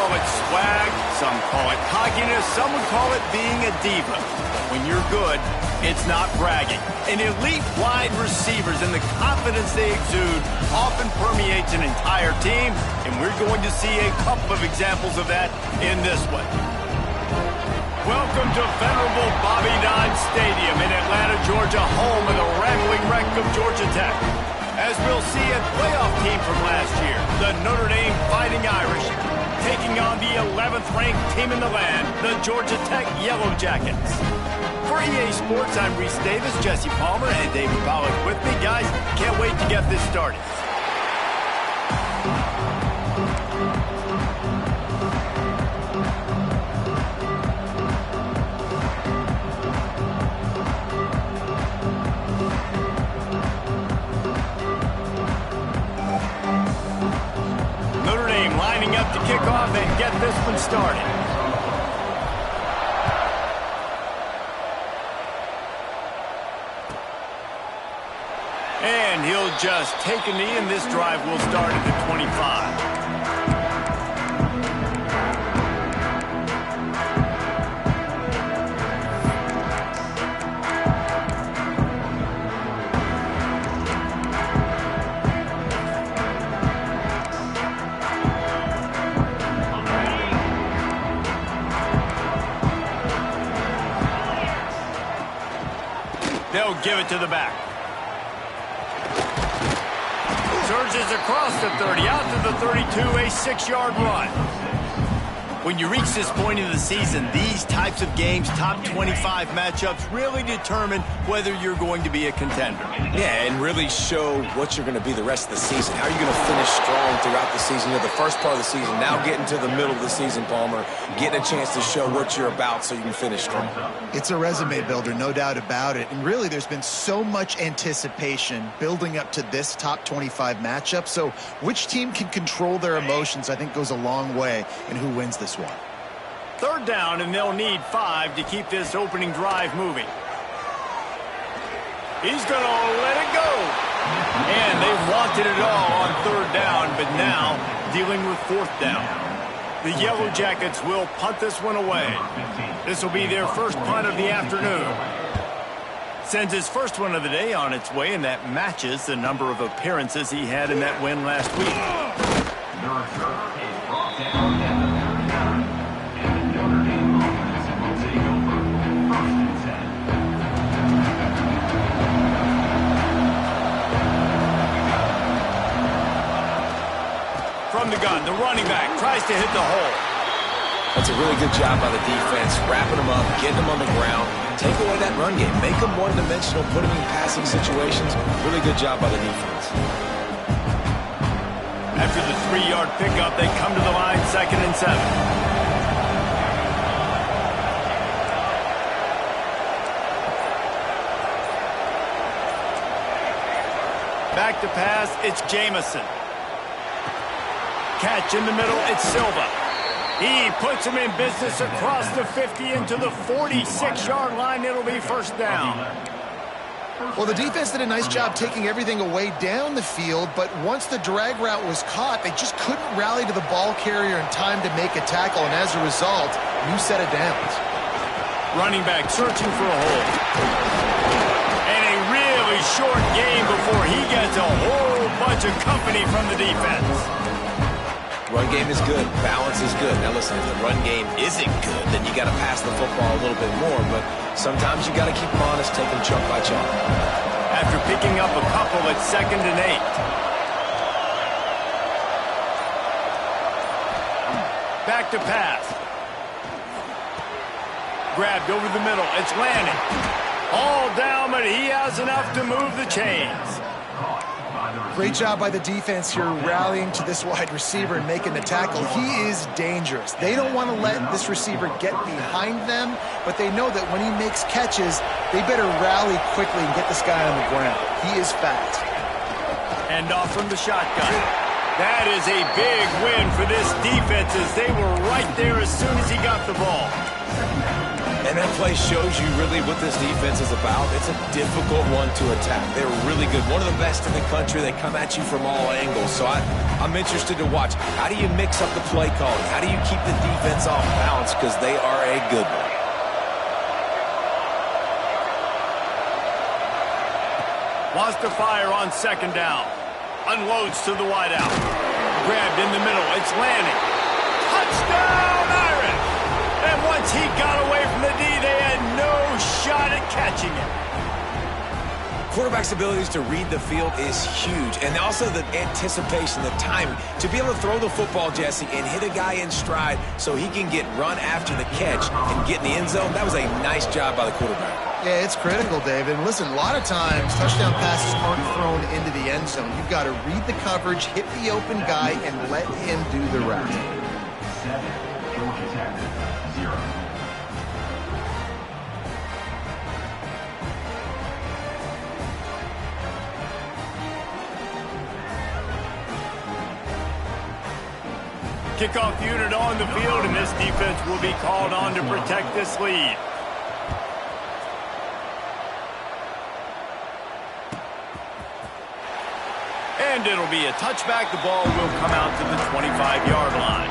call it swag, some call it cockiness, some would call it being a diva. But when you're good, it's not bragging. And elite wide receivers and the confidence they exude often permeates an entire team, and we're going to see a couple of examples of that in this one. Welcome to venerable Bobby Dodd Stadium in Atlanta, Georgia, home of the rambling wreck of Georgia Tech. As we'll see a playoff team from last year, the Notre Dame Fighting Irish, taking on the 11th ranked team in the land, the Georgia Tech Yellow Jackets. For EA Sports, I'm Reese Davis, Jesse Palmer, and David Pollack with me. Guys, can't wait to get this started. Notre Dame lining up to kick off and get this one started. And he'll just take a knee, and this drive will start at the 25. They'll give it to the back. Surges across the 30, out to the 32, a 6-yard run. When you reach this point in the season, these types of games, top 25 matchups, really determine whether you're going to be a contender. Yeah, and really show what you're going to be the rest of the season. How are you going to finish strong throughout the season? You know, the first part of the season, now getting to the middle of the season, Palmer, getting a chance to show what you're about so you can finish strong. It's a resume builder, no doubt about it. And really, there's been so much anticipation building up to this top 25 matchup. So which team can control their emotions, I think, goes a long way in who wins this one. Third down, and they'll need 5 to keep this opening drive moving. He's going to let it go. And they wanted it all on third down, but now dealing with fourth down. The Yellow Jackets will punt this one away. This will be their first punt of the afternoon. Sends his first one of the day on its way, and that matches the number of appearances he had in that win last week. From the gun, the running back tries to hit the hole. That's a really good job by the defense, wrapping them up, getting them on the ground, take away that run game, make them one-dimensional, put them in passing situations. Really good job by the defense. After the 3-yard pickup, they come to the line, 2nd and 7. Back to pass, it's Jamison. Catch in the middle, it's Silva. He puts him in business across the 50 into the 46-yard line. It'll be first down. Well, the defense did a nice job taking everything away down the field, but once the drag route was caught, they just couldn't rally to the ball carrier in time to make a tackle, and as a result, new set of downs. Running back searching for a hole. And a really short game before he gets a whole bunch of company from the defense. Run game is good. Balance is good. Now, listen, if the run game isn't good, then you got to pass the football a little bit more. But sometimes you got to keep them honest, take them chunk by chunk. After picking up a couple at 2nd and 8. Back to pass. Grabbed over the middle. It's Lanning. All down, but he has enough to move the chains. Great job by the defense here rallying to this wide receiver and making the tackle. He is dangerous. They don't want to let this receiver get behind them, but they know that when he makes catches, they better rally quickly and get this guy on the ground. He is fast. And off from the shotgun. That is a big win for this defense as they were right there as soon as he got the ball. And And that play shows you really what this defense is about. It's a difficult one to attack. They're really good. One of the best in the country. They come at you from all angles. So I'm interested to watch. How do you mix up the play calling? How do you keep the defense off balance? Because they are a good one. Wants to fire on second down. Unloads to the wideout. Grabbed in the middle. It's landing. Touchdown, Irish! And once he got away from the D, they had no shot at catching it. Quarterback's abilities to read the field is huge. And also the anticipation, the timing. To be able to throw the football, Jesse, and hit a guy in stride so he can get run after the catch and get in the end zone, that was a nice job by the quarterback. Yeah, it's critical, David. And listen, a lot of times, touchdown passes aren't thrown into the end zone. You've got to read the coverage, hit the open guy, and let him do the rest. 7, Georgia Tech, 0. Kickoff unit on the field, and this defense will be called on to protect this lead. And it'll be a touchback. The ball will come out to the 25-yard line.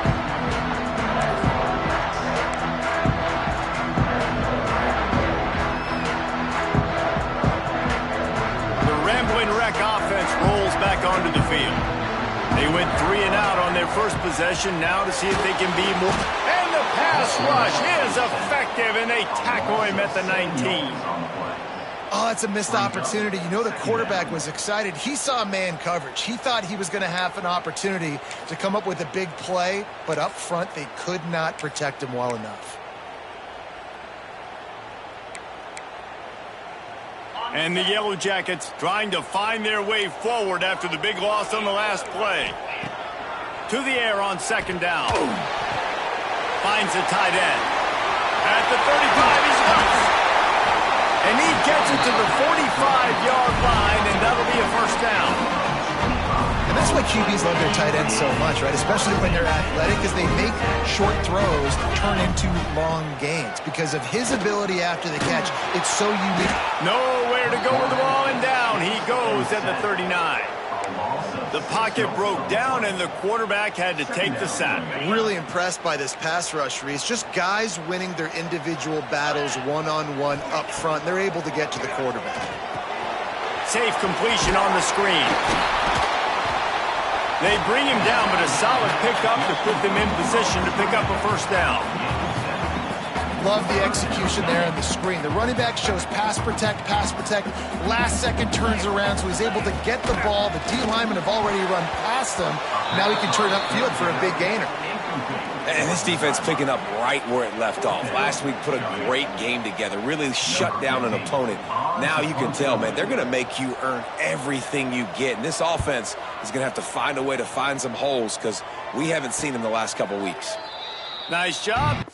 The Rambling Wreck offense rolls back onto the field. They went 3 and out on their first possession. Now to see if they can be more. And the pass rush is effective, and they tackle him at the 19. Oh, it's a missed opportunity. You know the quarterback was excited. He saw man coverage. He thought he was going to have an opportunity to come up with a big play, but up front they could not protect him well enough. And the Yellow Jackets trying to find their way forward after the big loss on the last play. To the air on second down. Finds a tight end. At the 35, he's loose. And he gets it to the 45-yard line, and that'll be a first down. And that's why QBs love their tight ends so much, right? Especially when they're athletic, because they make short throws turn into long gains. Because of his ability after the catch, it's so unique. Nowhere to go with the ball, and down he goes at the 39. The pocket broke down, and the quarterback had to take the sack. Really impressed by this pass rush, Reese. Just guys winning their individual battles one-on-one up front. They're able to get to the quarterback. Safe completion on the screen. They bring him down, but a solid pickup to put them in position to pick up a first down. Love the execution there on the screen. The running back shows pass protect, last second turns around, so he's able to get the ball. The D linemen have already run past him. Now he can turn upfield for a big gainer. And this defense picking up right where it left off. Last week put a great game together, really shut down an opponent. Now you can tell, man, they're going to make you earn everything you get. And this offense is going to have to find a way to find some holes because we haven't seen them the last couple weeks. Nice job.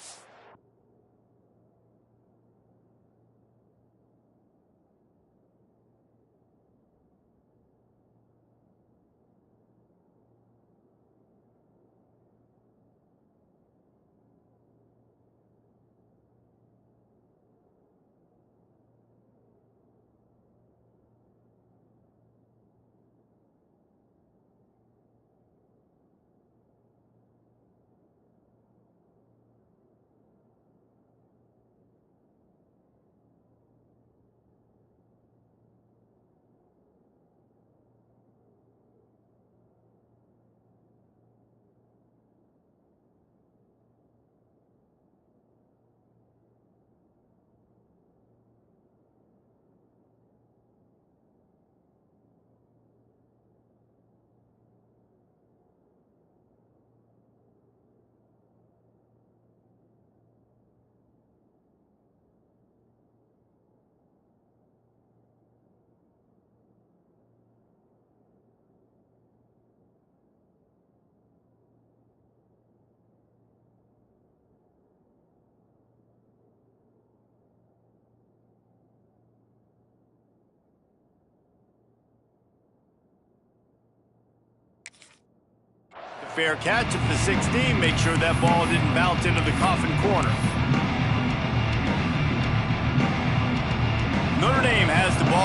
Fair catch at the 16. Make sure that ball didn't bounce into the coffin corner.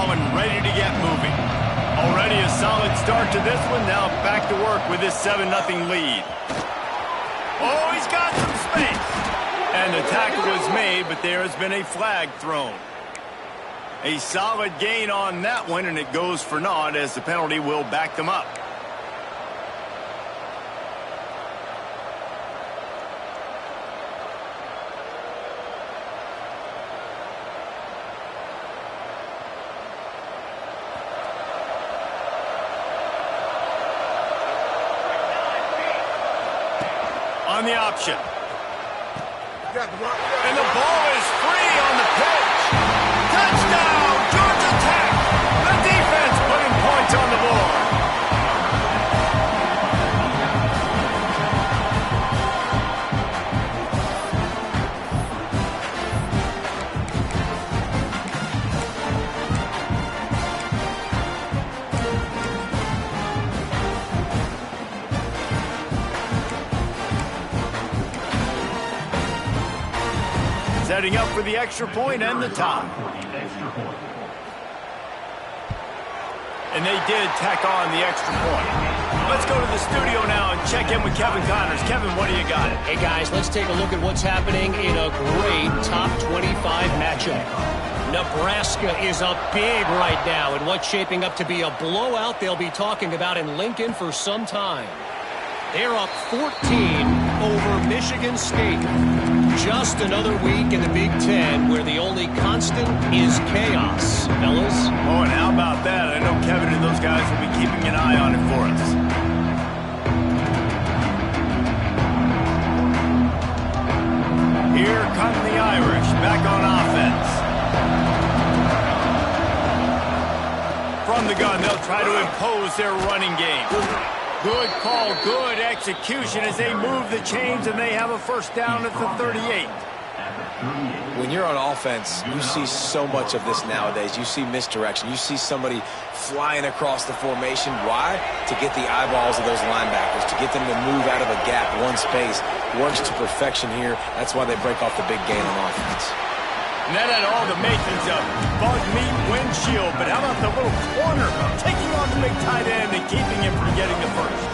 ball and ready to get moving. Already a solid start to this one. Now back to work with this 7-0 lead. Oh, he's got some space. And the tackle was made, but there has been a flag thrown. A solid gain on that one, and it goes for naught as the penalty will back them up. On the option. And the ball is free on the pitch. Touchdown, Georgia Tech. The defense putting points on the board. Setting up for the extra point and the tie. And they did tack on the extra point. Let's go to the studio now and check in with Kevin Connors. Kevin, what do you got? Hey, guys, let's take a look at what's happening in a great top 25 matchup. Nebraska is up big right now in what's shaping up to be a blowout they'll be talking about in Lincoln for some time. They're up 14 over Michigan State. Just another week in the Big Ten where the only constant is chaos, fellas. Oh, and how about that? I know Kevin and those guys will be keeping an eye on it for us. Here come the Irish back on offense. From the gun, they'll try to impose their running game. Good call, good execution as they move the chains, and they have a first down at the 38. When you're on offense, you see so much of this nowadays. You see misdirection. You see somebody flying across the formation. Why? To get the eyeballs of those linebackers, to get them to move out of a gap, one space. Works to perfection here. That's why they break off the big gain on offense. And that had all the makings of bug meat windshield, but how about the little corner taking on the big tight end and keeping him from getting the first?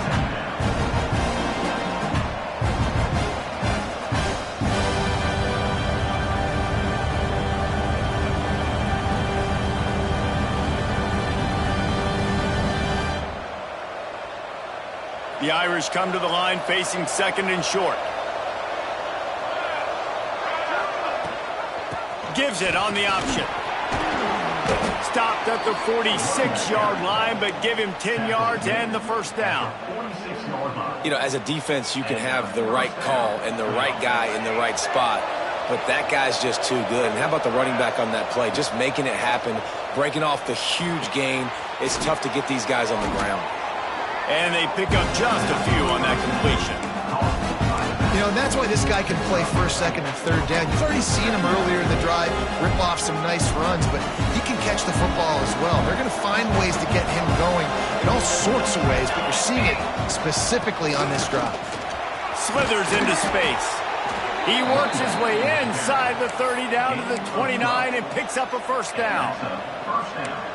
The Irish come to the line facing second and short. Gives it on the option. Stopped at the 46-yard line, but give him 10 yards and the first down. You know, as a defense, you can have the right call and the right guy in the right spot, but that guy's just too good. And how about the running back on that play? Just making it happen, breaking off the huge gain. It's tough to get these guys on the ground. And they pick up just a few on that completion. You know, and that's why this guy can play first, second, and third down. You've already seen him earlier in the drive rip off some nice runs, but he can catch the football as well. They're going to find ways to get him going in all sorts of ways, but you're seeing it specifically on this drive. Slithers into space. He works his way inside the 30 down to the 29 and picks up a first down.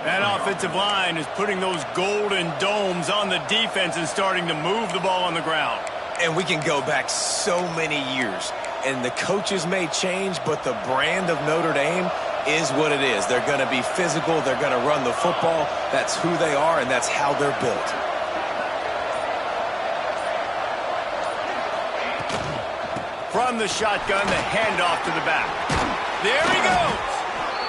That offensive line is putting those golden domes on the defense and starting to move the ball on the ground. And we can go back so many years, and the coaches may change, but the brand of Notre Dame is what it is. They're going to be physical. They're going to run the football. That's who they are, and that's how they're built. From the shotgun, the handoff to the back. There he goes.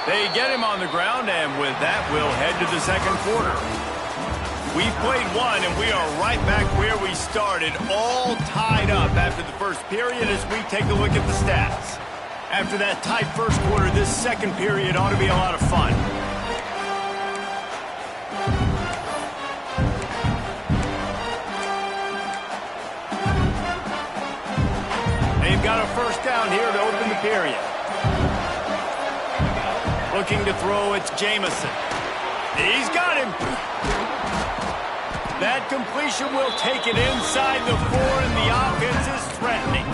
They get him on the ground, and with that, we'll head to the second quarter. We've played one, and we are right back where we started, all tied up after the first period as we take a look at the stats. After that tight first quarter, this second period ought to be a lot of fun. They've got a first down here to open the period. Looking to throw, it's Jamison. He's got him. That completion will take it inside the 4, and the offense is threatening.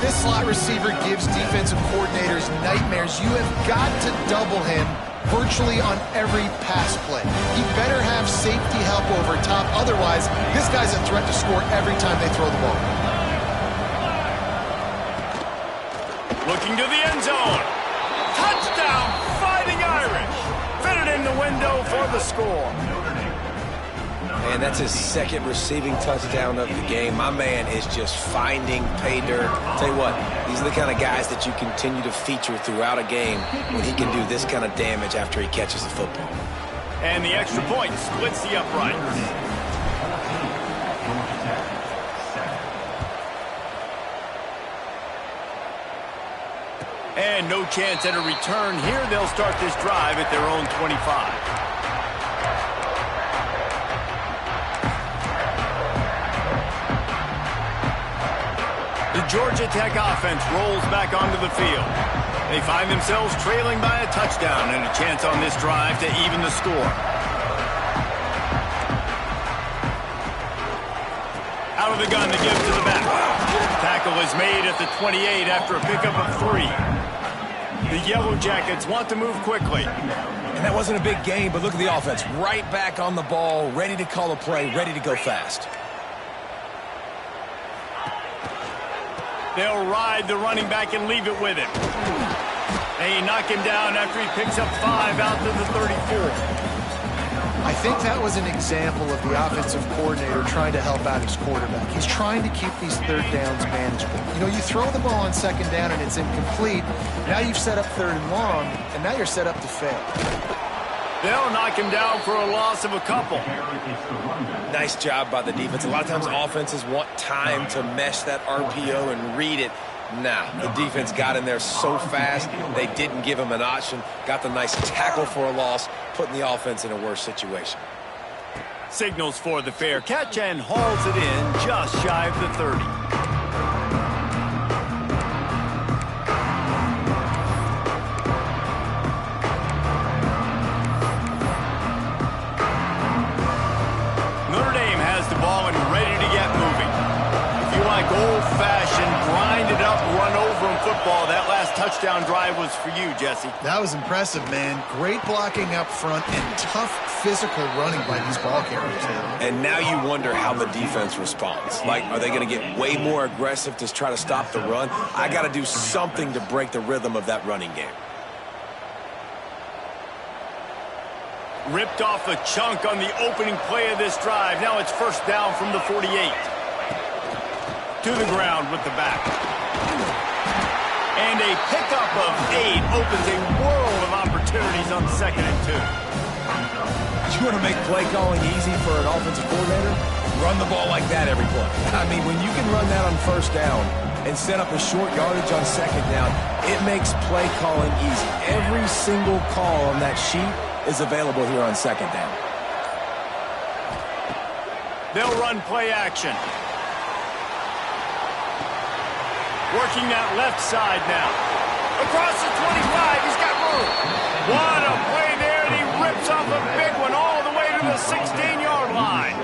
This slot receiver gives defensive coordinators nightmares. You have got to double him virtually on every pass play. He better have safety help over top. Otherwise, this guy's a threat to score every time they throw the ball. Looking to the end zone. Touchdown, Fighting Irish. Fitted in the window for the score. And that's his second receiving touchdown of the game. My man is just finding pay dirt. Tell you what, these are the kind of guys that you continue to feature throughout a game when he can do this kind of damage after he catches the football. And the extra point splits the uprights. And no chance at a return here. They'll start this drive at their own 25. The Georgia Tech offense rolls back onto the field. They find themselves trailing by a touchdown and a chance on this drive to even the score. Out of the gun to give to the back. Tackle is made at the 28 after a pickup of 3. The Yellow Jackets want to move quickly. And that wasn't a big game, but look at the offense. Right back on the ball, ready to call a play, ready to go fast. They'll ride the running back and leave it with him. They knock him down after he picks up 5 out to the 34. I think that was an example of the offensive coordinator trying to help out his quarterback. He's trying to keep these third downs manageable. You know, you throw the ball on second down and it's incomplete. Now you've set up third and long, and now you're set up to fail. They'll knock him down for a loss of a couple. Nice job by the defense. A lot of times offenses want time to mesh that RPO and read it. Nah, the defense got in there so fast, they didn't give him an option. Got the nice tackle for a loss, putting the offense in a worse situation. Signals for the fair catch and hauls it in just shy of the 30. Notre Dame has the ball and ready to get moving. If you like old-fashioned, grind it up, run over in football, that last touchdown drive was for you, Jesse. That was impressive, man. Great blocking up front and tough physical running by these ball carriers. And now you wonder how the defense responds. Like, are they going to get way more aggressive to try to stop the run? I got to do something to break the rhythm of that running game. Ripped off a chunk on the opening play of this drive. Now it's first down from the 48. To the ground with the back. And a pickup of 8 opens a world of opportunities on 2nd and 2. You want to make play calling easy for an offensive coordinator? Run the ball like that every play. I mean, when you can run that on first down and set up a short yardage on second down, it makes play calling easy. Every single call on that sheet is available here on second down. They'll run play action. Working that left side now. Across the 25, he's got room. What a play there, and he rips off a big one all the way to the 16-yard line.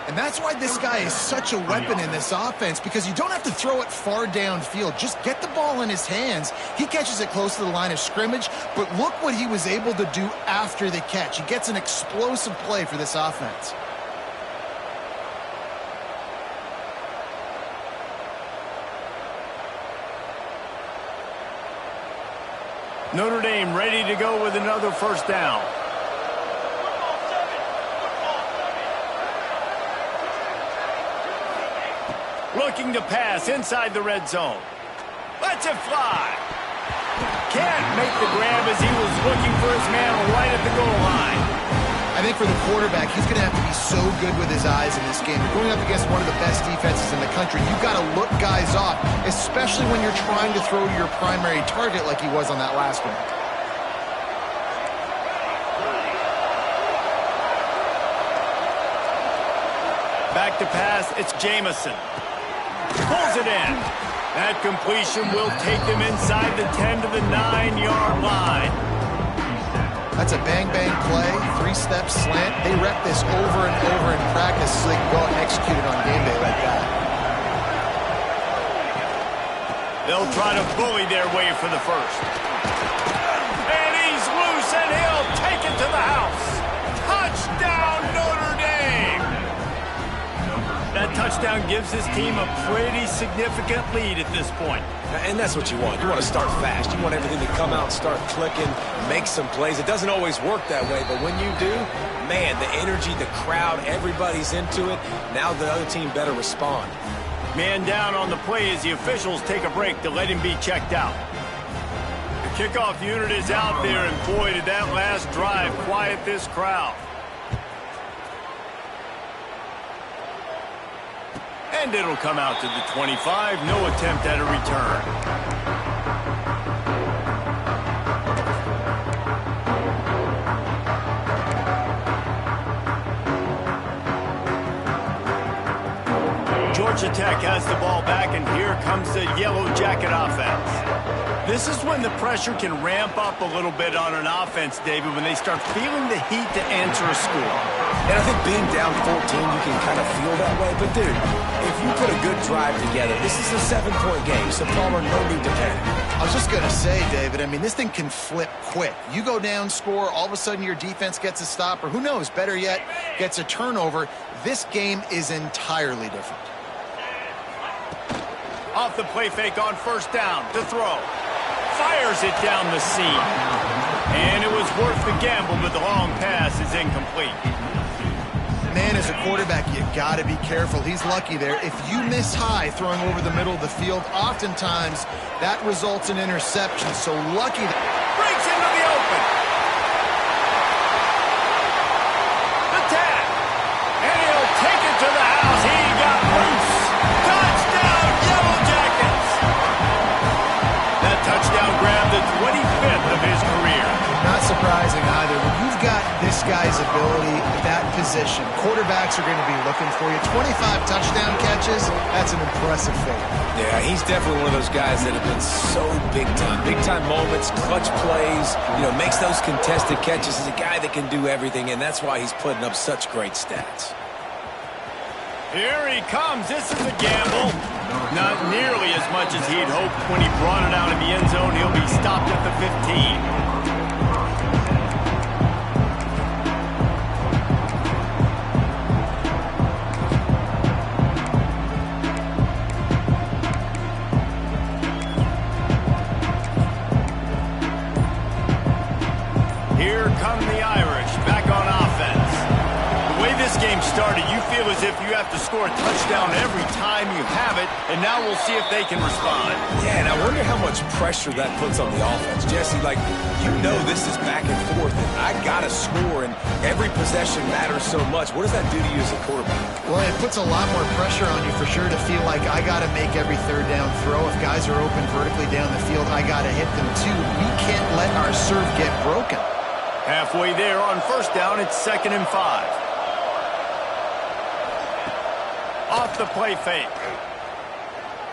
And that's why this guy is such a weapon in this offense, because you don't have to throw it far downfield. Just get the ball in his hands. He catches it close to the line of scrimmage, but look what he was able to do after the catch. He gets an explosive play for this offense. Notre Dame ready to go with another first down. Looking to pass inside the red zone. Lets it fly. Can't make the grab as he was looking for his man right at the goal line. I think for the quarterback, he's going to have to be so good with his eyes in this game. You're going up against one of the best defenses in the country. You've got to look guys off, especially when you're trying to throw to your primary target like he was on that last one. Back to pass, it's Jamison. Pulls it in. That completion will take them inside the 10 to the 9-yard line. That's a bang-bang play, 3-step slant. They rep this over and over in practice so they can go out and execute it on game day like that. They'll try to bully their way for the first. And he's loose touchdown gives his team a pretty significant lead at this point. And that's what you want. You want to start fast. You want everything to come out, start clicking, make some plays. It doesn't always work that way, but when you do, man, the energy, the crowd, everybody's into it. Now the other team better respond. Man down on the play as the officials take a break to let him be checked out. The kickoff unit is out there, and boy, did that last drive quiet this crowd. And it'll come out to the 25. No attempt at a return. Georgia Tech has the ball back, and here comes the Yellow Jacket offense. This is when the pressure can ramp up a little bit on an offense, David, when they start feeling the heat to answer a score. And I think being down 14, you can kind of feel that way. But, dude, if you put a good drive together, this is a 7-point game, so Palmer, no need to panic. I was just going to say, David, I mean, this thing can flip quick. You go down, score, all of a sudden your defense gets a stop, or who knows, better yet, gets a turnover. This game is entirely different. Off the play fake on first down to throw. Fires it down the seam. And it was worth the gamble, but the long pass is incomplete. Man, as a quarterback, you got to be careful. He's lucky there. If you miss high throwing over the middle of the field, oftentimes that results in interception. So lucky that breaks into the open. The tag. And he'll take it to the house. He got loose. Touchdown, Yellow Jackets. That touchdown grabbed the 25th of his career. Not surprising either. When you've got this guy's ability at that position, quarterbacks are going to be looking for you. 25 touchdown catches, that's an impressive feat. Yeah, he's definitely one of those guys that have been so big time. Big time moments, clutch plays, makes those contested catches. He's a guy that can do everything, and that's why he's putting up such great stats. Here he comes. This is a gamble. Not nearly as much as he'd hoped when he brought it out in the end zone. He'll be stopped at the 15. Here come the Irish, back on offense. The way this game started, you feel as if you have to score a touchdown every time you have it, and now we'll see if they can respond. Yeah, and I wonder how much pressure that puts on the offense. Jesse, this is back and forth, and I got to score, and every possession matters so much. What does that do to you as a quarterback? Well, it puts a lot more pressure on you for sure to feel like I got to make every third down throw. If guys are open vertically down the field, I got to hit them too. We can't let our serve get broken. Halfway there on first down, it's 2nd and 5. Off the play fake.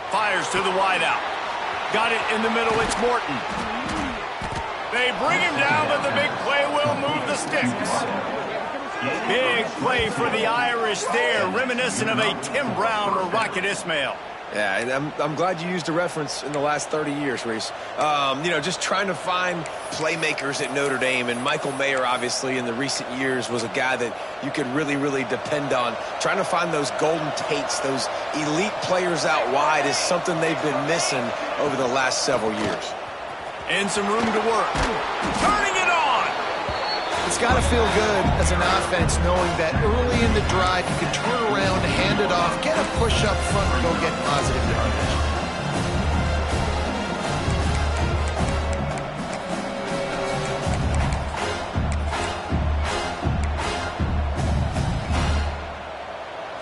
Fires to the wideout. Got it in the middle, it's Morton. They bring him down, but the big play will move the sticks. Big play for the Irish there, reminiscent of a Tim Brown or Rocket Ismail. Yeah, and I'm glad you used a reference in the last 30 years, Reese. Just trying to find playmakers at Notre Dame, and Michael Mayer, obviously, in the recent years was a guy that you could really, really depend on. Trying to find those golden Tates, those elite players out wide is something they've been missing over the last several years. And some room to work. Turning it on! It's got to feel good as an offense knowing that early in the drive you can turn around, hand it off, get a push up front, and go get positive yardage.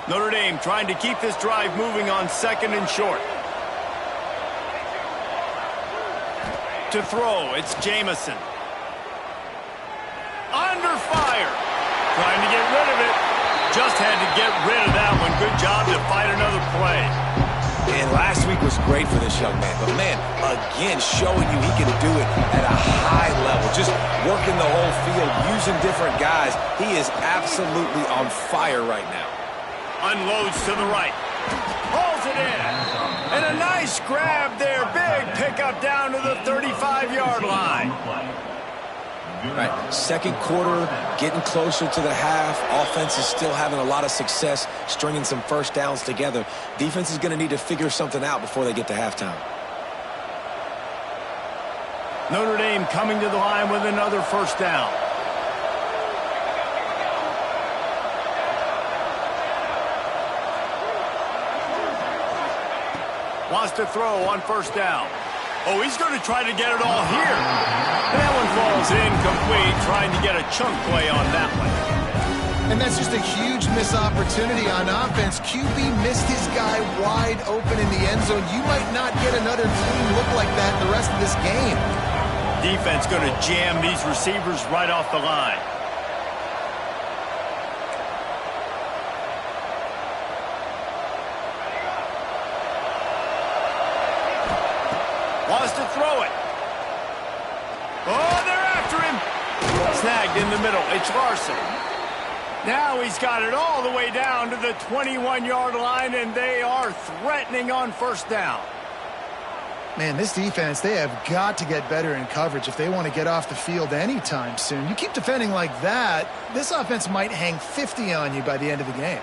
Notre Dame trying to keep this drive moving on 2nd and short. To throw, it's Jamison. Under fire. Trying to get rid of it. Just had to get rid of that one. Good job to fight another play. And last week was great for this young man. But, man, again, showing you he can do it at a high level. Just working the whole field, using different guys. He is absolutely on fire right now. Unloads to the right. Pulls it in. And a nice grab there. Big pickup down to the 35-yard line. Right. Second quarter, getting closer to the half. Offense is still having a lot of success stringing some first downs together. Defense is going to need to figure something out before they get to halftime. Notre Dame coming to the line with another first down. Wants to throw on first down. Oh, he's going to try to get it all here. And that one falls incomplete, trying to get a chunk play on that one. And that's just a huge missed opportunity on offense. QB missed his guy wide open in the end zone. You might not get another clean look like that the rest of this game. Defense going to jam these receivers right off the line. Wants to throw it. Oh, they're after him. Snagged in the middle. It's Larson. Now he's got it all the way down to the 21-yard line, and they are threatening on first down. Man, this defense, they have got to get better in coverage if they want to get off the field anytime soon. You keep defending like that, this offense might hang 50 on you by the end of the game.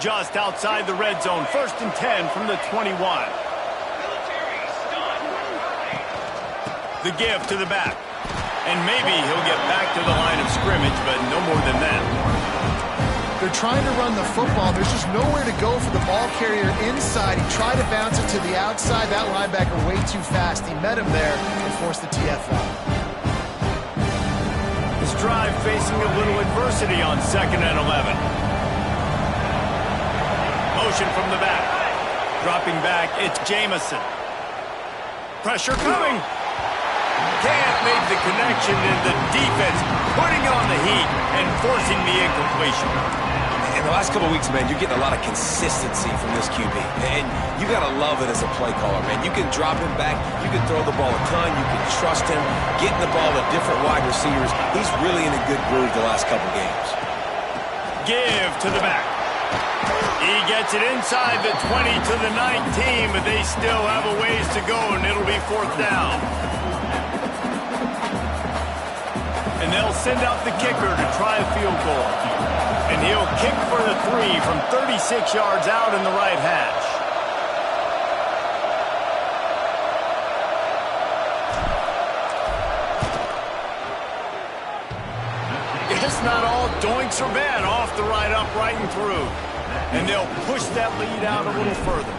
Just outside the red zone, 1st and 10 from the 21. The give to the back. And maybe he'll get back to the line of scrimmage, but no more than that. They're trying to run the football. There's just nowhere to go for the ball carrier inside. He tried to bounce it to the outside. That linebacker way too fast. He met him there and forced the TFL. This drive facing a little adversity on 2nd and 11. Motion from the back. Dropping back, it's Jamison. Pressure coming. Can't make the connection, and the defense putting on the heat and forcing the incompletion. In the last couple of weeks, man, you're getting a lot of consistency from this QB. And you got to love it as a play caller, man. You can drop him back. You can throw the ball a ton. You can trust him. Getting the ball to different wide receivers. He's really in a good groove the last couple games. Give to the back. He gets it inside the 20 to the 19, but they still have a ways to go, and it'll be 4th down. And they'll send out the kicker to try a field goal. And he'll kick for the 3 from 36 yards out in the right hash. It's not all doinks or bad off the right upright and through. And they'll push that lead out a little further.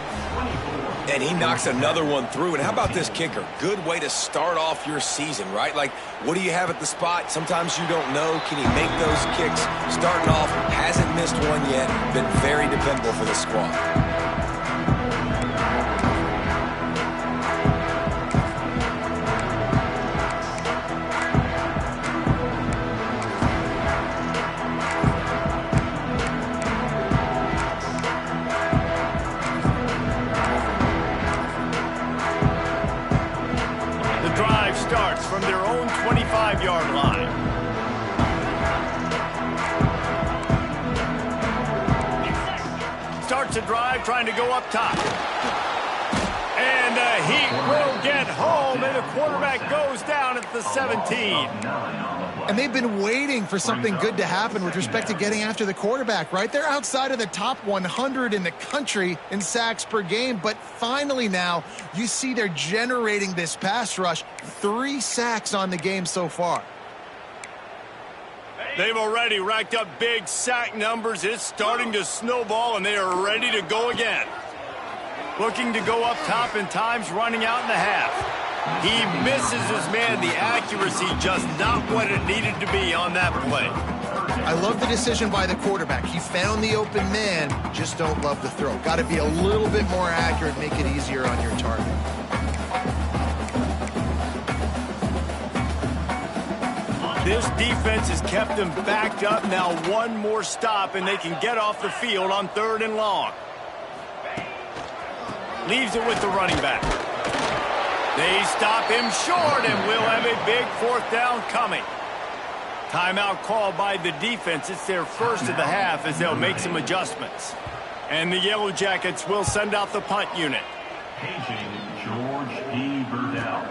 And he knocks another one through. And how about this kicker? Good way to start off your season, right? Like, what do you have at the spot? Sometimes you don't know. Can he make those kicks? Starting off, hasn't missed one yet. Been very dependable for the squad. Starts from their own 25-yard line. Starts a drive trying to go up top. And the Heat will get home, and the quarterback goes down at the 17. And they've been waiting for something good to happen with respect to getting after the quarterback, right? They're outside of the top 100 in the country in sacks per game, but finally now you see they're generating this pass rush. 3 sacks on the game so far. They've already racked up big sack numbers. It's starting to snowball, and they are ready to go again. Looking to go up top, and time's running out in the half. He misses his man. The accuracy just not what it needed to be on that play. I love the decision by the quarterback. He found the open man, just don't love the throw. Got to be a little bit more accurate, make it easier on your target. This defense has kept them backed up. Now one more stop, and they can get off the field on 3rd and long. Leaves it with the running back. They stop him short, and we'll have a big 4th down coming. Timeout called by the defense. It's their first of the half as they'll make some adjustments. And the Yellow Jackets will send out the punt unit. Paging George E. Burdell.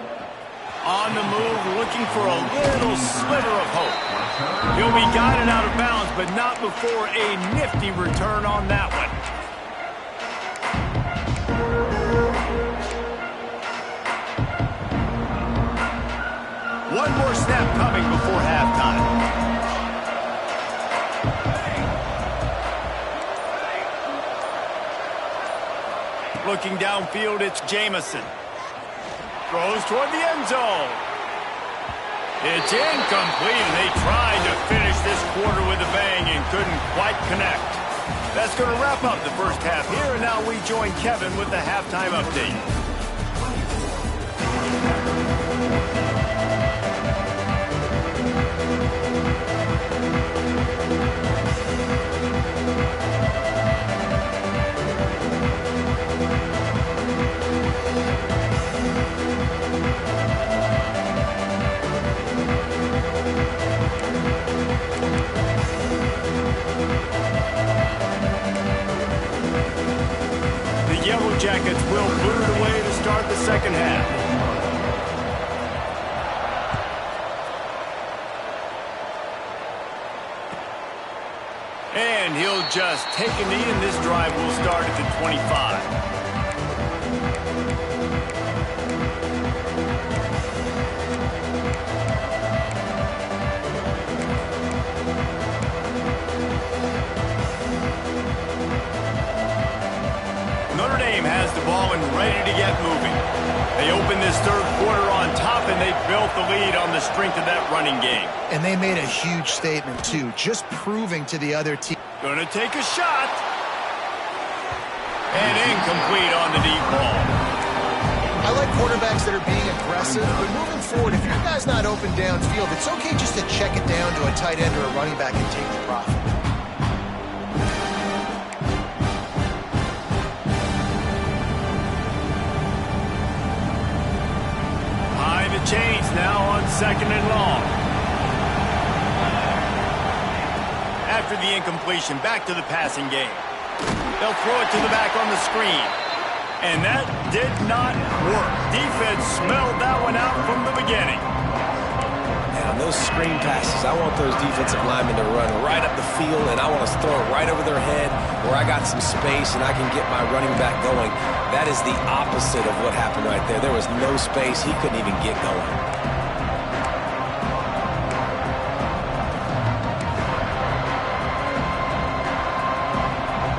On the move, looking for a little sliver of hope. He'll be guided out of bounds, but not before a nifty return on that one. One more snap coming before halftime. Looking downfield, it's Jamison. Throws toward the end zone. It's incomplete, and they tried to finish this quarter with a bang and couldn't quite connect. That's going to wrap up the first half here, and now we join Kevin with the halftime update. The Yellow Jackets will boot it away to start the second half. And he'll just take a knee, and this drive will start at the 25. Notre Dame has the ball and ready to get moving. They open this third quarter on top, and they built the lead on the strength of that running game. And they made a huge statement, too, just proving to the other team. Going to take a shot. And incomplete on the deep ball. I like quarterbacks that are being aggressive, but moving forward, if your guy's not open downfield, it's okay just to check it down to a tight end or a running back and take the profit. Chains now on second and long. After the incompletion, back to the passing game. They'll throw it to the back on the screen. And that did not work. Defense smelled that one out from the beginning. And on those screen passes, I want those defensive linemen to run right up the field, and I want to throw it right over their head where I got some space and I can get my running back going. That is the opposite of what happened right there. There was no space. He couldn't even get going.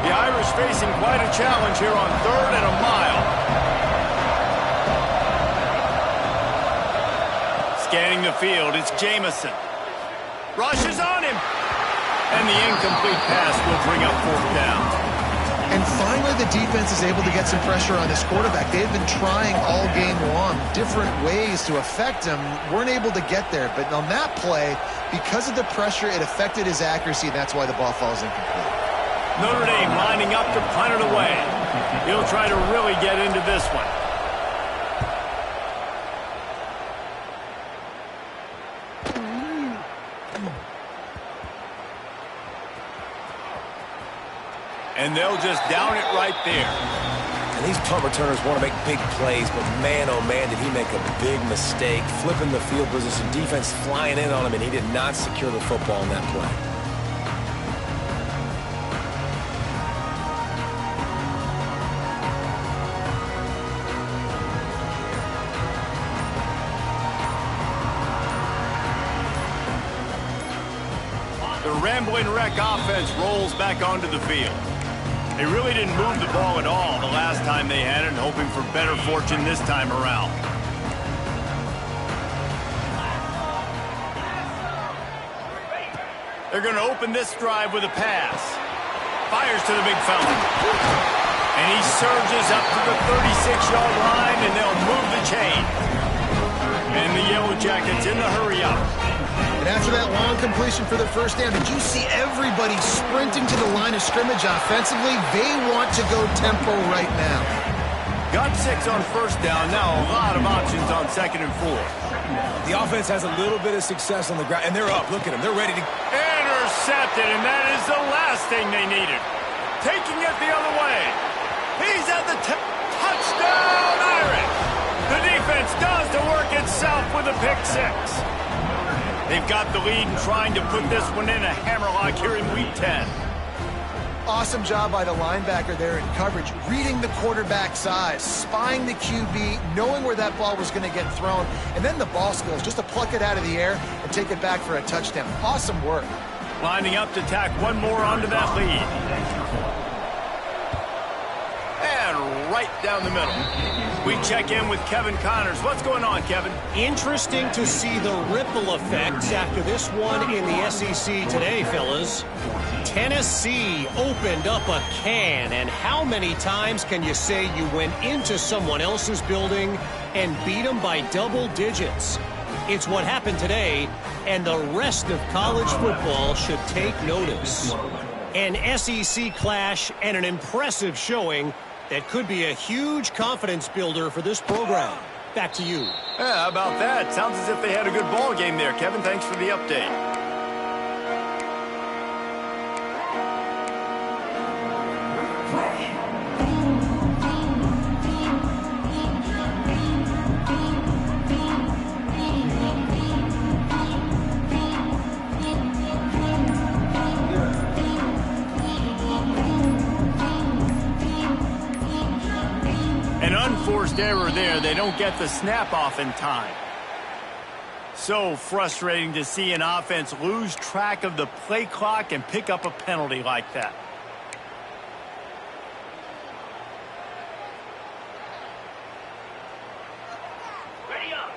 The Irish facing quite a challenge here on 3rd and a mile. Scanning the field, it's Jamison. Rushes on him. And the incomplete pass will bring up 4th down. And finally, the defense is able to get some pressure on this quarterback. They've been trying all game long different ways to affect him. Weren't able to get there. But on that play, because of the pressure, it affected his accuracy, and that's why the ball falls incomplete. Notre Dame lining up to punt it away. He'll try to really get into this one. And they'll just down it right there. And these punt returners want to make big plays, but man, oh man, did he make a big mistake. Flipping the field position, defense flying in on him, and he did not secure the football in that play. The Rambling Wreck offense rolls back onto the field. They really didn't move the ball at all the last time they had it, and hoping for better fortune this time around. They're going to open this drive with a pass. Fires to the big fella. And he surges up to the 36-yard line, and they'll move the chain. And the Yellow Jackets in the hurry-up. And after that long completion for the first down, did you see everybody sprinting to the line of scrimmage offensively? They want to go tempo right now. Got 6 on first down. Now a lot of options on 2nd and 4. The offense has a little bit of success on the ground, and they're up. Look at them. They're ready to... Intercepted, and that is the last thing they needed. Taking it the other way. He's at the touchdown, Irish. The defense does the work itself with the pick six. They've got the lead and trying to put this one in a hammerlock here in Week 10. Awesome job by the linebacker there in coverage, reading the quarterback's size, spying the QB, knowing where that ball was going to get thrown, and then the ball skills just to pluck it out of the air and take it back for a touchdown. Awesome work. Lining up to tack one more onto that lead. And right down the middle. We check in with Kevin Connors. What's going on, Kevin? Interesting to see the ripple effects after this one in the SEC today, fellas. Tennessee opened up a can, and how many times can you say you went into someone else's building and beat them by double digits? It's what happened today, and the rest of college football should take notice. An SEC clash and an impressive showing that could be a huge confidence builder for this program. Back to you. Yeah, how about that? Sounds as if they had a good ball game there, Kevin. Thanks for the update. Unforced error there. They don't get the snap off in time. So frustrating to see an offense lose track of the play clock and pick up a penalty like that. Ready up.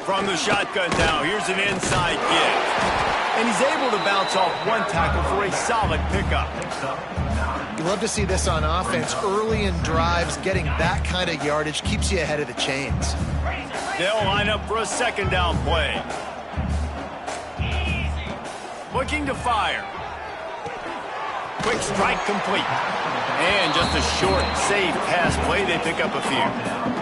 From the shotgun now, here's an inside give. And he's able to bounce off one tackle for a solid pickup. You love to see this on offense. Early in drives, getting that kind of yardage keeps you ahead of the chains. They'll line up for a second down play. Looking to fire. Quick strike complete. And just a short, safe pass play. They pick up a few.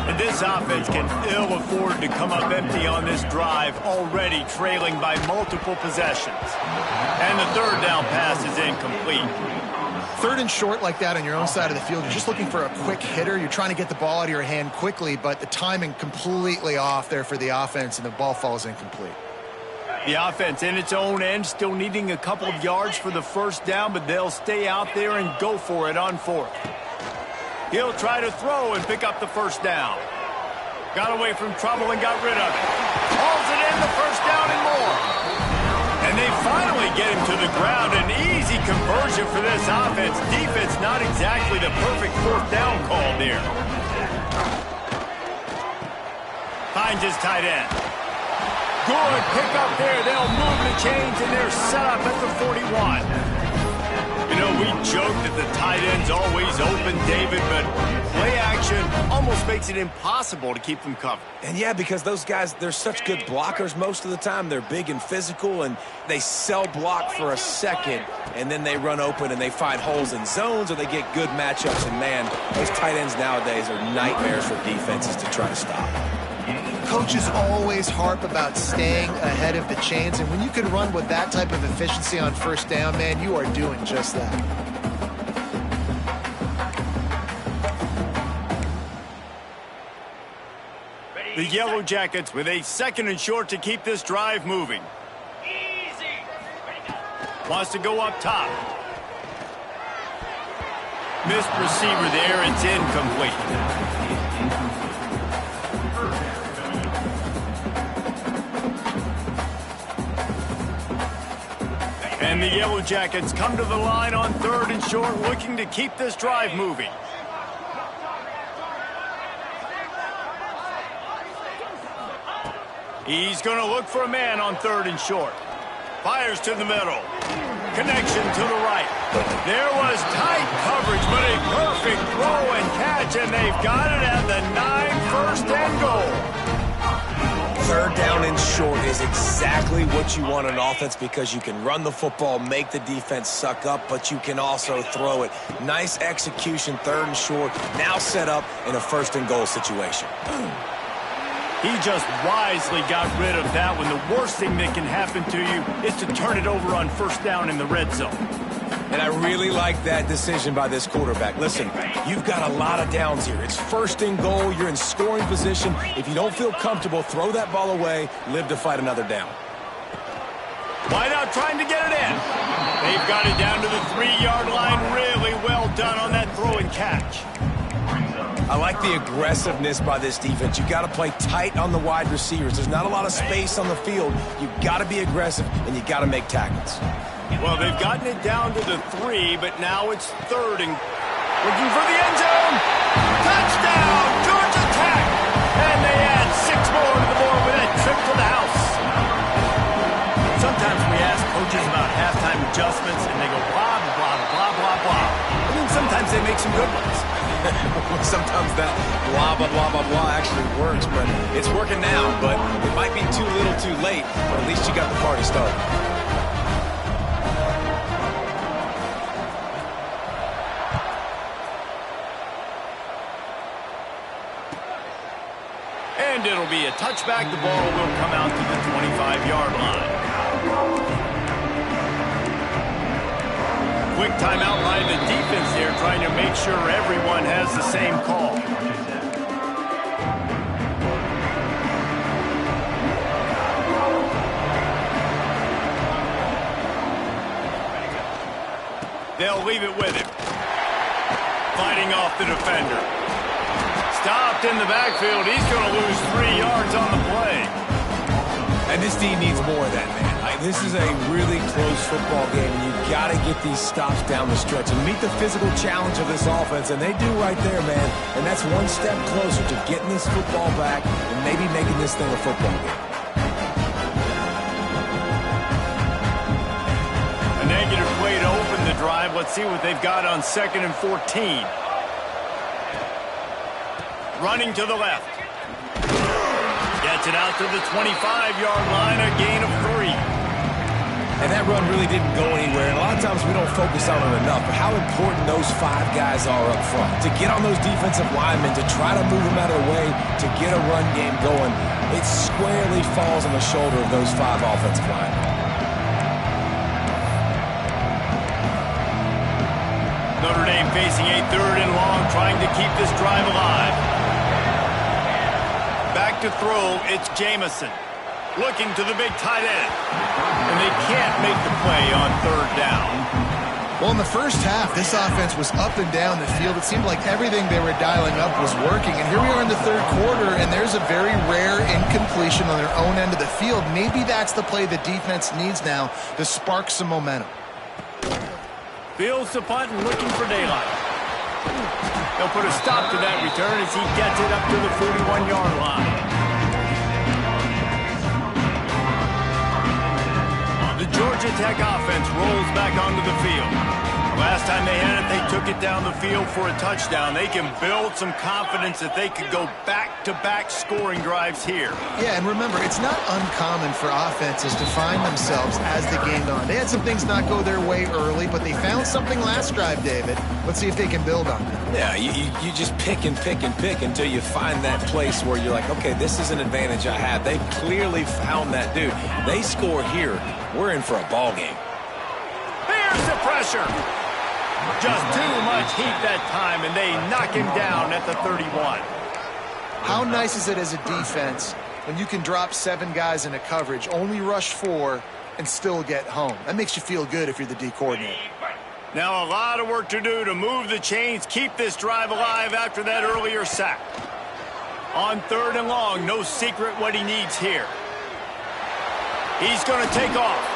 And this offense can ill afford to come up empty on this drive, already trailing by multiple possessions. And the third down pass is incomplete. Third and short like that on your own side of the field, you're just looking for a quick hitter. You're trying to get the ball out of your hand quickly, but the timing completely off there for the offense, and the ball falls incomplete. The offense in its own end still needing a couple of yards for the first down, but they'll stay out there and go for it on fourth. He'll try to throw and pick up the first down. Got away from trouble and got rid of it. Hauls it in, the first down and more. And they finally get him to the ground. An easy conversion for this offense. Defense not exactly the perfect fourth down call there. Finds his tight end. Good pickup there. They'll move the chains, and they're set up at the 41. You know, we joke that the tight end's always open, David, but play action almost makes it impossible to keep them covered. And yeah, because those guys, they're such good blockers most of the time. They're big and physical, and they sell block for a second, and then they run open and they find holes in zones, or they get good matchups. And man, those tight ends nowadays are nightmares for defenses to try to stop. Coaches always harp about staying ahead of the chains, and when you can run with that type of efficiency on first down, man, you are doing just that. The Yellow Jackets with a second and short to keep this drive moving. Wants to go up top. Missed receiver there, it's incomplete. And the Yellow Jackets come to the line on third and short, looking to keep this drive moving. He's going to look for a man on third and short. Fires to the middle. Connection to the right. There was tight coverage, but a perfect throw and catch, and they've got it at the 9, first and goal. Third down and short is exactly what you want on offense, because you can run the football, make the defense suck up, but you can also throw it. Nice execution, third and short, now set up in a first and goal situation. He just wisely got rid of that when the worst thing that can happen to you is to turn it over on first down in the red zone. And I really like that decision by this quarterback. Listen, you've got a lot of downs here. It's first and goal. You're in scoring position. If you don't feel comfortable, throw that ball away. Live to fight another down. Wide out trying to get it in. They've got it down to the 3-yard line. Really well done on that throw and catch. I like the aggressiveness by this defense. You got to play tight on the wide receivers. There's not a lot of space on the field. You got to be aggressive, and you got to make tackles. Well, they've gotten it down to the 3, but now it's 3rd and looking for the end zone. Touchdown, Georgia Tech. And they add 6 more to the board with that trip to the house. Sometimes we ask coaches about halftime adjustments, and they go blah, blah, blah, blah, blah. I mean, sometimes they make some good ones. Sometimes that blah, blah, blah, blah, blah actually works, but it's working now. But it might be too little too late, but at least you got the party started. And it'll be a touchback. The ball will come out to the 25-yard line. Quick timeout by the defense there, trying to make sure everyone has the same call. They'll leave it with him. Fighting off the defender. Stopped in the backfield. He's going to lose 3 yards on the play. And this team needs more of that, man. This is a really close football game, and you've got to get these stops down the stretch and meet the physical challenge of this offense, and they do right there, man. And that's one step closer to getting this football back and maybe making this thing a football game. A negative play to open the drive. Let's see what they've got on 2nd and 14. Running to the left. Gets it out to the 25-yard line, a gain of 3. And that run really didn't go anywhere. And a lot of times we don't focus on it enough, but how important those 5 guys are up front. To get on those defensive linemen, to try to move them out of the way, to get a run game going, it squarely falls on the shoulder of those 5 offensive linemen. Notre Dame facing a 3rd and long, trying to keep this drive alive. Back to throw, it's Jamison. Looking to the big tight end. And they can't make the play on 3rd down. Well, in the first half, this offense was up and down the field. It seemed like everything they were dialing up was working. And here we are in the 3rd quarter, and there's a very rare incompletion on their own end of the field. Maybe that's the play the defense needs now to spark some momentum. Fields the punt and looking for daylight. They'll put a stop to that return as he gets it up to the 41-yard line. The Georgia Tech offense rolls back onto the field. Last time they had it, they took it down the field for a touchdown. They can build some confidence that they could go back-to-back scoring drives here. Yeah, and remember, it's not uncommon for offenses to find themselves as the game goes on. They had some things not go their way early, but they found something last drive, David. Let's see if they can build on that. Yeah, you just pick and pick and pick until you find that place where you're like, okay, this is an advantage I have. They've clearly found that, dude. They score here, we're in for a ball game. Here's the pressure. Just too much heat that time, and they knock him down at the 31. How nice is it as a defense when you can drop 7 guys in a coverage, only rush 4, and still get home? That makes you feel good if you're the D coordinator. Now a lot of work to do to move the chains, keep this drive alive after that earlier sack. On 3rd and long, no secret what he needs here. He's going to take off.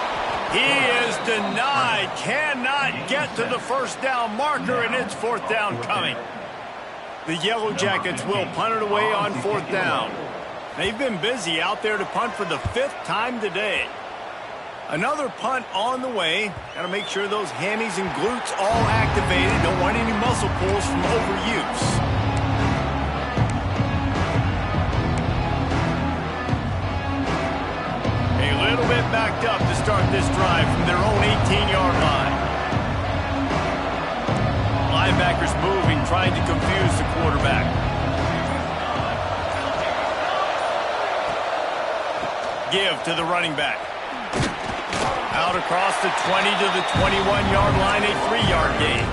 He is denied, cannot get to the 1st down marker, and it's 4th down coming. The Yellow Jackets will punt it away on 4th down. They've been busy out there to punt for the 5th time today. Another punt on the way. Got to make sure those hammies and glutes all activated. Don't want any muscle pulls from overuse. A little bit backed up to start this drive from their own 18-yard line. Linebackers moving, trying to confuse the quarterback. Give to the running back. Out across the 20 to the 21-yard line, a 3-yard gain.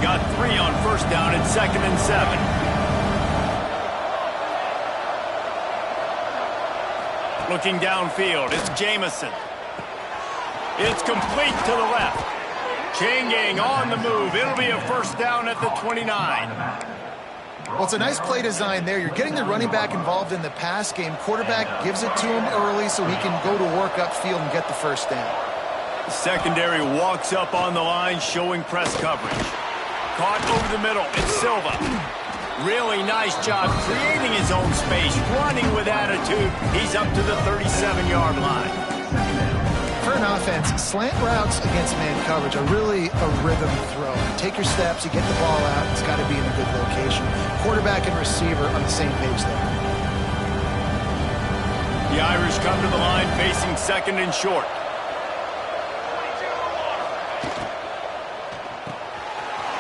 Got 3 on first down at 2nd and 7. Looking downfield, it's Jamison. It's complete to the left. Changing on the move. It'll be a first down at the 29. Well, it's a nice play design there. You're getting the running back involved in the pass game. Quarterback gives it to him early so he can go to work upfield and get the first down. The secondary walks up on the line, showing press coverage. Caught over the middle. It's Silva. Really nice job creating his own space, running with attitude. He's up to the 37-yard line. For an offense, slant routes against man coverage are really a rhythm throw. You take your steps, you get the ball out, it's got to be in a good location. Quarterback and receiver on the same page there. The Irish come to the line facing 2nd and short.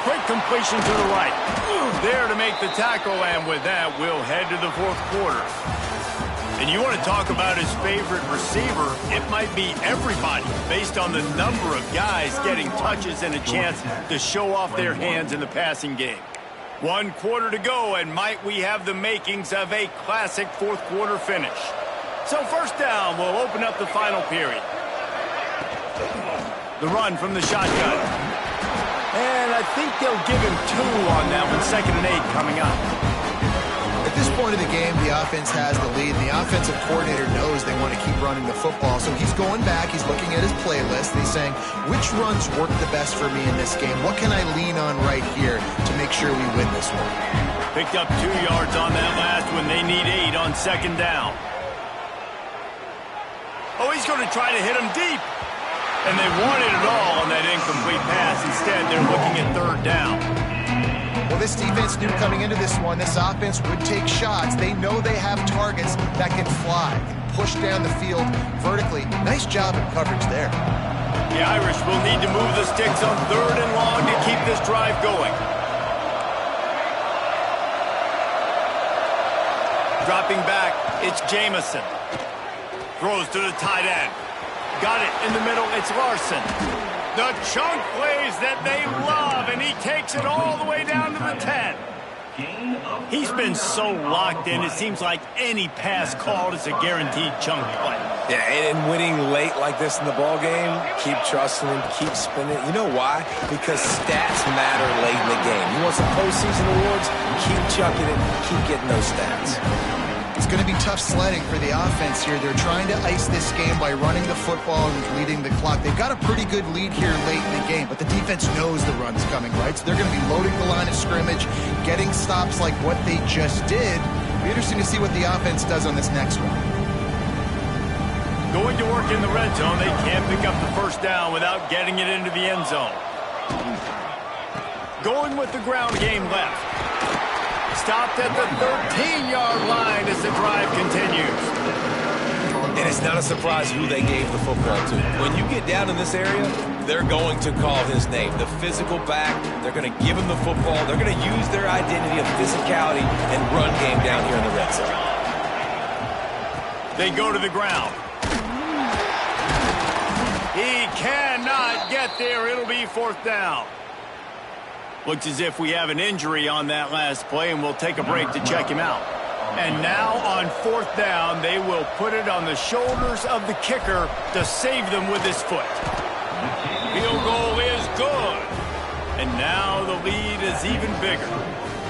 Quick completion to the right. There to make the tackle, and with that, we'll head to the 4th quarter. And you want to talk about his favorite receiver, it might be everybody, based on the number of guys getting touches and a chance to show off their hands in the passing game. 1 quarter to go, and might we have the makings of a classic 4th quarter finish. So first down will open up the final period. The run from the shotgun. And I think they'll give him 2 on that one. 2nd and 8 coming up. At this point of the game, the offense has the lead, and the offensive coordinator knows they want to keep running the football. So he's going back, he's looking at his playlist, and he's saying, which runs work the best for me in this game? What can I lean on right here to make sure we win this one? Picked up 2 yards on that last one. They need 8 on 2nd down. Oh, he's going to try to hit him deep. And they wanted it all on that incomplete pass. Instead, they're looking at 3rd down. Well, this defense knew coming into this one, this offense would take shots. They know they have targets that can fly and push down the field vertically. Nice job in coverage there. The Irish will need to move the sticks on 3rd and long to keep this drive going. Dropping back, it's Jamison. Throws to the tight end. Got it in the middle, it's Larson. The chunk plays that they love, and he takes it all the way down to the 10. He's been so locked in, it seems like any pass called is a guaranteed chunk play. Yeah, and winning late like this in the ball game, keep trusting him, keep spinning. You know why? Because stats matter late in the game. You want some postseason awards? Keep chucking it, keep getting those stats. It's going to be tough sledding for the offense here. They're trying to ice this game by running the football and leading the clock. They've got a pretty good lead here late in the game, but the defense knows the run's coming, right? So they're going to be loading the line of scrimmage, getting stops like what they just did. It'll be interesting to see what the offense does on this next one. Going to work in the red zone. They can't pick up the first down without getting it into the end zone. Going with the ground game left. Stopped at the 13-yard line as the drive continues. And it's not a surprise who they gave the football to. When you get down in this area, they're going to call his name. The physical back, they're going to give him the football. They're going to use their identity of physicality and run game down here in the red zone. They go to the ground. He cannot get there. It'll be 4th down. Looks as if we have an injury on that last play, and we'll take a break to check him out. And now on 4th down, they will put it on the shoulders of the kicker to save them with his foot. Field goal is good. And now the lead is even bigger.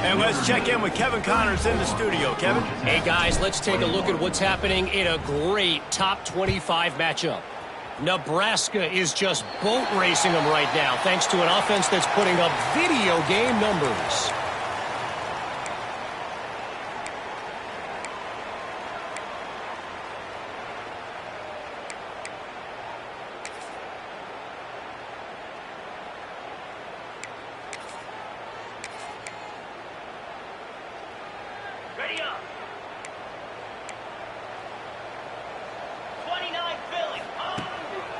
And let's check in with Kevin Connors in the studio. Kevin? Hey, guys, let's take a look at what's happening in a great top 25 matchup. Nebraska is just boat racing them right now, thanks to an offense that's putting up video game numbers.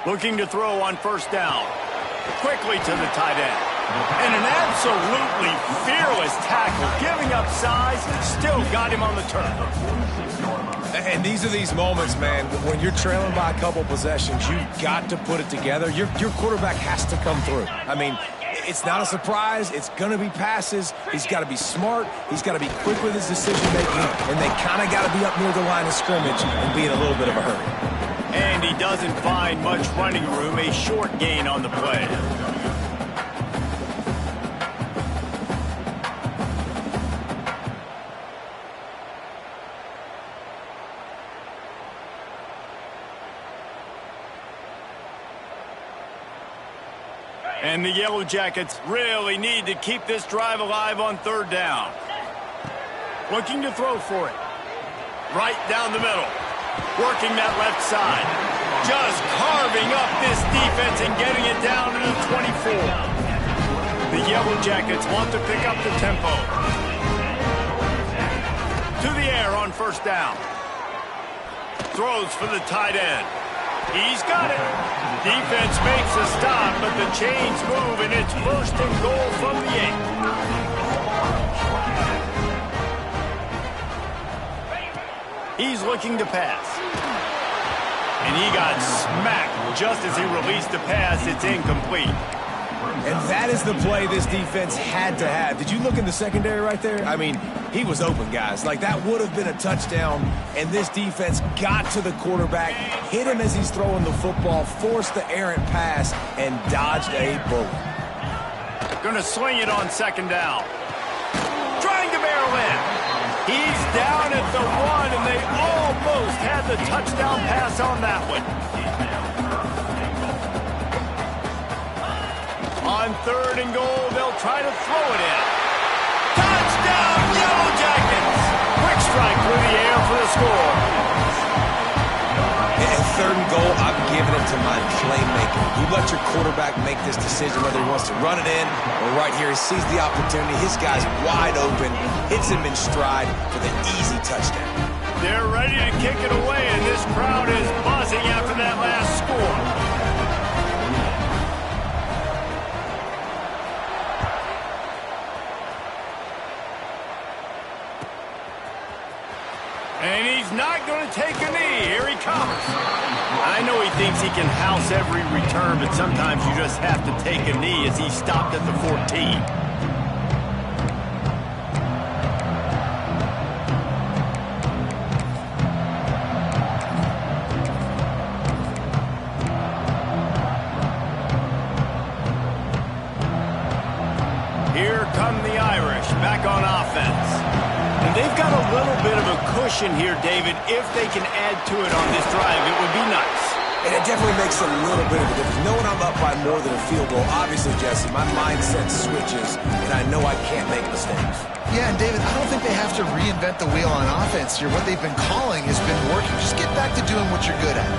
Looking to throw on first down. Quickly to the tight end. And an absolutely fearless tackle. Giving up size, still got him on the turn. And these are these moments, man, when you're trailing by a couple possessions, you've got to put it together. Your quarterback has to come through. I mean, it's not a surprise. It's going to be passes. He's got to be smart. He's got to be quick with his decision-making. And they kind of got to be up near the line of scrimmage and be in a little bit of a hurry. And he doesn't find much running room. A short gain on the play. And the Yellow Jackets really need to keep this drive alive on third down. Looking to throw for it. Right down the middle. Working that left side. Just carving up this defense and getting it down to the 24. The Yellow Jackets want to pick up the tempo. To the air on first down. Throws for the tight end. He's got it. Defense makes a stop, but the chains move, and it's first and goal from the 8. He's looking to pass. And he got smacked just as he released the pass. It's incomplete. And that is the play this defense had to have. Did you look in the secondary right there? I mean, he was open, guys. Like, that would have been a touchdown, and this defense got to the quarterback, hit him as he's throwing the football, forced the errant pass, and dodged a bullet. Gonna sling it on second down. Trying to barrel in. He's down at the 1, and they almost had the touchdown pass on that one. On third and goal, they'll try to throw it in. Touchdown, Yellow Jackets! Quick strike through the air for the score. And third and goal, I'm giving it to my playmaker. You let your quarterback make this decision whether he wants to run it in or right here. He sees the opportunity. His guy's wide open, hits him in stride for the easy touchdown. They're ready to kick it away, and this crowd is buzzing after that last score. And he's not going to take a knee. Here he comes. I know he thinks he can house every return, but sometimes you just have to take a knee as he stopped at the 14. Here come the Irish back on offense. And they've got a little bit of a cushion here, David. If they can add to it on this drive, it would be nice. And it definitely makes a little bit of a difference. Knowing I'm up by more than a field goal, obviously, Jesse, my mindset switches, and I know I can't make mistakes. Yeah, and David, I don't think they have to reinvent the wheel on offense here. What they've been calling has been working. Just get back to doing what you're good at.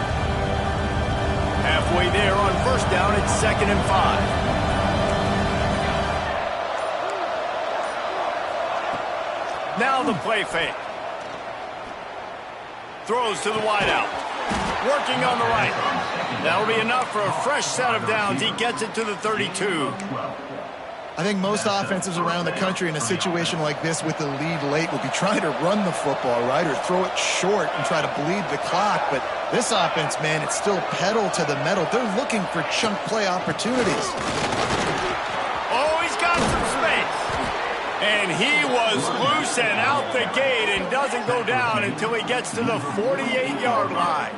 Halfway there on first down, it's 2nd and 5. Now the play fake. Throws to the wideout. Working on the right. That'll be enough for a fresh set of downs. He gets it to the 32. I think most offenses around the country in a situation like this with the lead late will be trying to run the football, right, or throw it short and try to bleed the clock. But this offense, man, it's still pedal to the metal. They're looking for chunk play opportunities. Oh, he's got some space. And he was loose and out the gate and doesn't go down until he gets to the 48-yard line.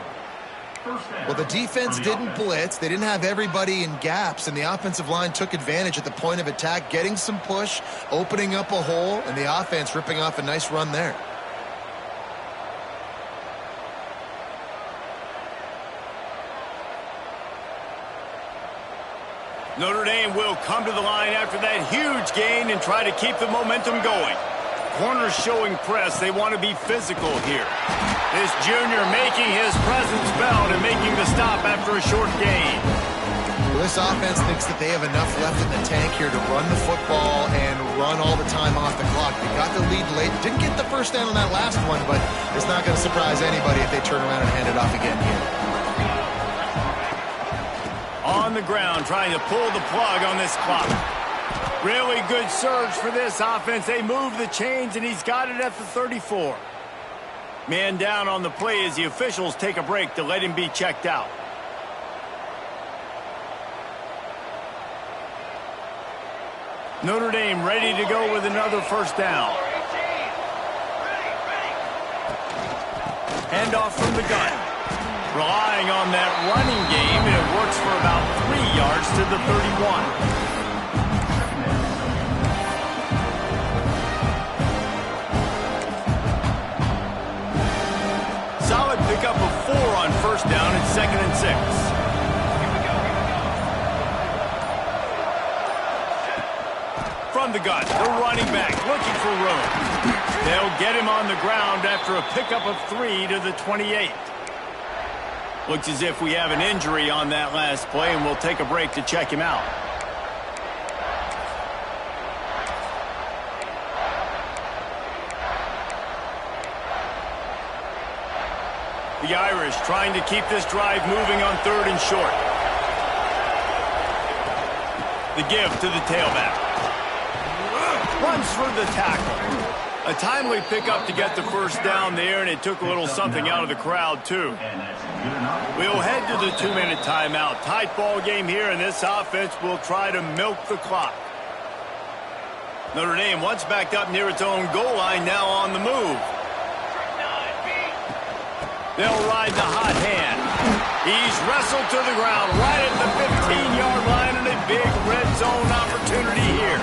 Well, the defense didn't blitz. They didn't have everybody in gaps, and the offensive line took advantage at the point of attack, getting some push, opening up a hole, and the offense ripping off a nice run there. Notre Dame will come to the line after that huge gain and try to keep the momentum going. Corners showing press. They want to be physical here. This junior making his presence felt and making the stop after a short gain. Well, this offense thinks that they have enough left in the tank here to run the football and run all the time off the clock. They got the lead late. Didn't get the first down on that last one, but it's not going to surprise anybody if they turn around and hand it off again here. on the ground trying to pull the plug on this clock. Really good surge for this offense. They move the chains, and he's got it at the 34. Man down on the play as the officials take a break to let him be checked out. Notre Dame ready to go with another first down. Handoff from the gun. Relying on that running game, and it works for about 3 yards to the 31. Solid pickup of 4 on first down and 2nd and 6. From the gun, the running back looking for room. They'll get him on the ground after a pickup of 3 to the 28. Looks as if we have an injury on that last play, and we'll take a break to check him out. The Irish trying to keep this drive moving on 3rd and short. The give to the tailback. Runs for the tackle. A timely pickup to get the first down there, and it took a little something out of the crowd, too. We'll head to the 2-minute timeout. Tight ball game here, and this offense will try to milk the clock. Notre Dame once backed up near its own goal line, now on the move. They'll ride the hot hand. He's wrestled to the ground right at the 15-yard line, and a big red zone opportunity here.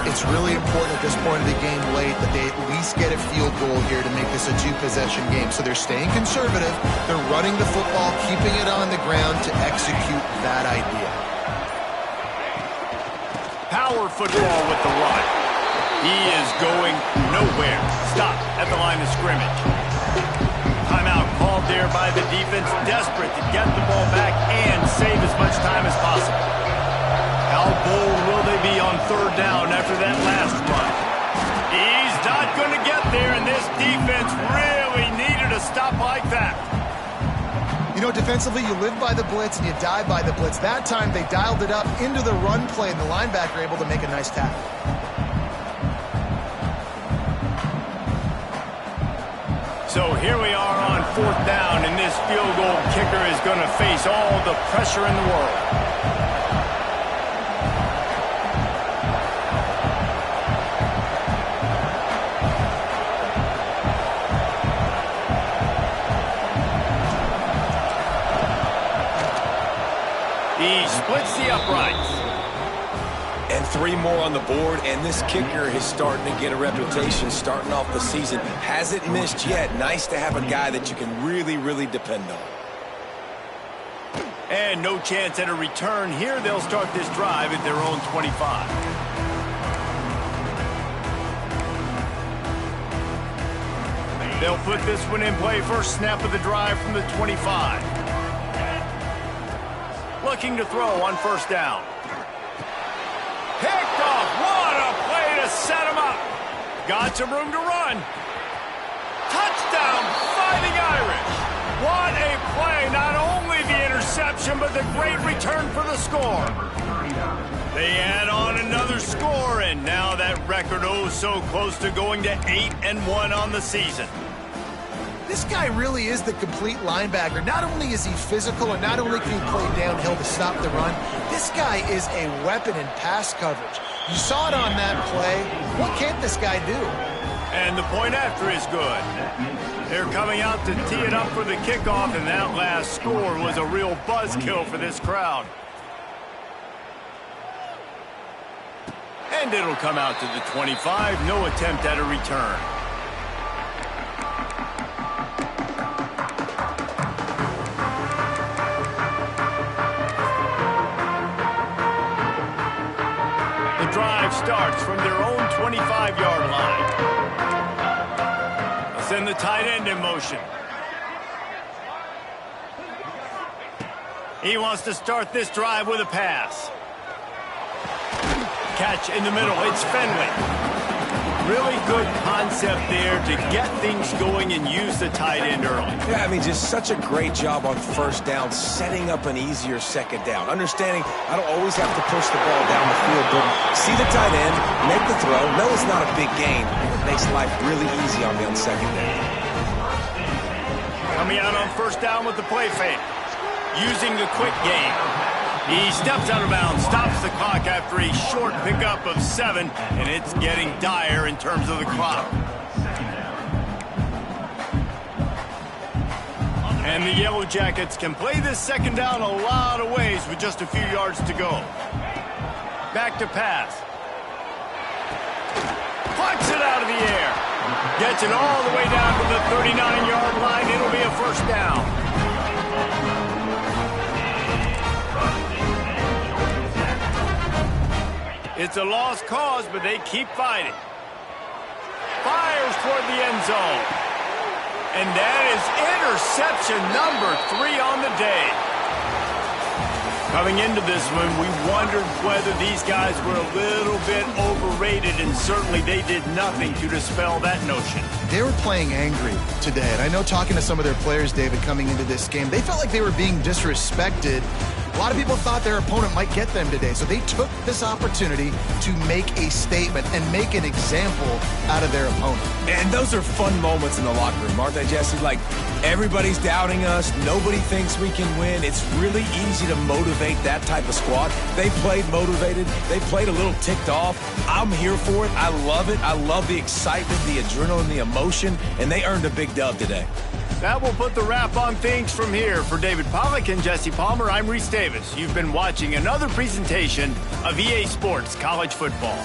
It's really important at this point of the game late that they at least get a field goal here to make this a 2-possession game. So they're staying conservative. They're running the football, keeping it on the ground to execute that idea. Power football with the run. He is going nowhere. Stop at the line of scrimmage. Timeout called there by the defense, desperate to get the ball back and save as much time as possible. How bold will they be on 3rd down after that last run? He's not going to get there, and this defense really needed a stop like that. You know, defensively, you live by the blitz and you die by the blitz. That time, they dialed it up into the run play, and the linebacker able to make a nice tackle. So here we are on 4th down, and this field goal kicker is going to face all the pressure in the world. He splits the uprights. And 3 more on the board, and this kicker is starting to get a reputation starting off the season. Hasn't missed yet. Nice to have a guy that you can really, really depend on. And no chance at a return here. They'll start this drive at their own 25. They'll put this one in play. First snap of the drive from the 25. Looking to throw on first down. Picked off. What a play to set him up. Got some room to run. Touchdown, Fighting Irish. What a play. Not only the interception, but the great return for the score. They add on another score, and now that record oh so close to going to 8-1 on the season. This guy really is the complete linebacker. Not only is he physical, and not only can he play downhill to stop the run, this guy is a weapon in pass coverage. You saw it on that play. What can't this guy do? And the point after is good. They're coming out to tee it up for the kickoff, and that last score was a real buzzkill for this crowd. And it'll come out to the 25. No attempt at a return. Drive starts from their own 25-yard line. They'll send the tight end in motion. He wants to start this drive with a pass. Catch in the middle. It's Fenwick. Really good concept there to get things going and use the tight end early. Yeah, I mean, just such a great job on first down, setting up an easier second down. Understanding I don't always have to push the ball down the field, but see the tight end, make the throw. No, it's not a big gain. It makes life really easy on me on second down. Coming out on first down with the play fake. Using the quick game. He steps out of bounds, stops the clock after a short pickup of 7, and it's getting dire in terms of the clock. And the Yellow Jackets can play this second down a lot of ways with just a few yards to go. Back to pass. Plucks it out of the air. Gets it all the way down to the 39-yard line. It'll be a first down. It's a lost cause, but they keep fighting. Fires toward the end zone. And that is interception number 3 on the day. Coming into this one, we wondered whether these guys were a little bit overrated, and certainly they did nothing to dispel that notion. They were playing angry today, and I know talking to some of their players, David, coming into this game, they felt like they were being disrespected. A lot of people thought their opponent might get them today, so they took this opportunity to make a statement and make an example out of their opponent. And those are fun moments in the locker room, aren't they, Jesse? Like, everybody's doubting us. Nobody thinks we can win. It's really easy to motivate that type of squad. They played motivated. They played a little ticked off. I'm here for it. I love it. I love the excitement, the adrenaline, the emotion, and they earned a big dub today. That will put the wrap on things from here. For David Pollack and Jesse Palmer, I'm Reese Davis. You've been watching another presentation of EA Sports College Football.